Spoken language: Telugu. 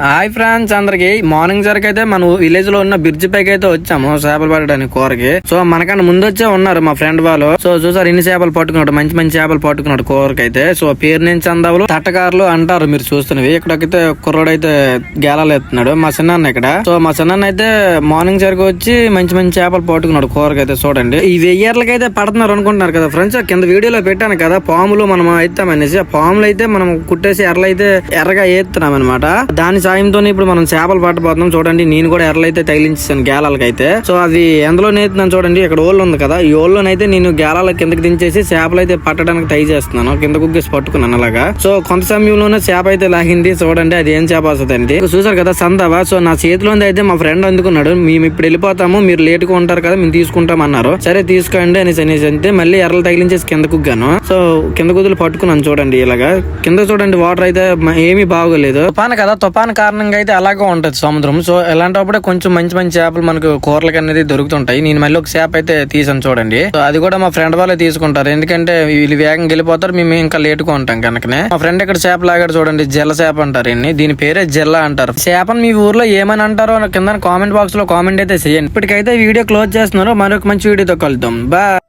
హాయ్ ఫ్రెండ్స్ అందరికి మార్నింగ్ సరికి అయితే మన విలేజ్ లో ఉన్న బ్రిడ్జ్ పైకి అయితే వచ్చాము చేపలు పట్టడానికి కూరకి. సో మనకన్నా ముందు వచ్చే ఉన్నారు మా ఫ్రెండ్ వాళ్ళు. సో చూసారు ఇన్ని చేపలు పట్టుకున్నాడు, మంచి మంచి చేపలు పట్టుకున్నాడు కూరకి అయితే. సో పేరు నుంచి చందావులు తట్టకారులు అంటారు మీరు చూస్తున్నవి. ఇక్కడైతే కుర్రోడు అయితే గేలాలు ఎత్తున్నాడు మా చిన్న ఇక్కడ. సో మా చిన్న అయితే మార్నింగ్ సరికి వచ్చి మంచి మంచి చేపలు పట్టుకున్నాడు కూరకి అయితే. చూడండి ఈ వెయ్యర్లకైతే పడుతున్నారు అనుకుంటున్నారు కదా ఫ్రెండ్స్. కింద వీడియోలో పెట్టాను కదా పాములు మనం ఎత్తామనేసి. ఆ పాములు అయితే మనం కుట్టేసి ఎర్రలైతే ఎర్రగా ఎత్తున్నాం అనమాట. దాని సాయంతో ఇప్పుడు మనం చేపలు పట్టబోతున్నాం. చూడండి నేను కూడా ఎర్రలైతే తగిలించాను గేలాలకైతే. సో అది ఎందులో నేతున్నాను చూడండి. ఇక్కడ ఓళ్ళు ఉంది కదా, ఈ ఓళ్ళనైతే నేను గేలాల కిందకి దించేసి చేపలు అయితే పట్టడానికి ట్రై చేస్తున్నాను. కింద కుగ్గేసి పట్టుకున్నాను అలాగా. సో కొంత సమయంలోనే చేప అయితే లాగింది. చూడండి అది ఏం చేప వస్తుంది చూసారు కదా సందవా. సో నా చేతిలో అయితే మా ఫ్రెండ్ అందుకున్నాడు. మేము ఇప్పుడు వెళ్ళిపోతాము, మీరు లేట్ గా ఉంటారు కదా, మేము తీసుకుంటాం అన్నారు. సరే తీసుకోండి అనేసి అంటే మళ్ళీ ఎర్రలు తగిలించేసి కింద కుగ్గాను. సో కింద కుదులు పట్టుకున్నాను చూడండి ఇలాగా. కింద చూడండి వాటర్ అయితే ఏమీ బాగోలేదు. తుఫాను కదా, తుఫాను కారణంగా అయితే అలాగే ఉంటది సముద్రం. సో ఇలాంటప్పుడే కొంచెం మంచి మంచి చేపలు మనకు కూరలకి అనేది దొరుకుతుంటాయి. నేను మళ్ళీ ఒక చేప అయితే తీసాను చూడండి. సో అది కూడా మా ఫ్రెండ్ వాళ్ళే తీసుకుంటారు, ఎందుకంటే వీళ్ళు వేగంగా వెళ్ళిపోతారు, మేము ఇంకా లేటుగా ఉంటాం కనుకనే. మా ఫ్రెండ్ ఇక్కడ చేప లాగాడు చూడండి, జల్ల చేప అంటారు. దీని పేరే జల్ల అంటారు. చేపను మీ ఊర్లో ఏమని అంటారో కింద కామెంట్ బాక్స్ లో కామెంట్ అయితే చేయండి. ఇప్పటికైతే వీడియో క్లోజ్ చేస్తున్నారు. మరొక మంచి వీడియోతో కలుద్దాం. బాయ్.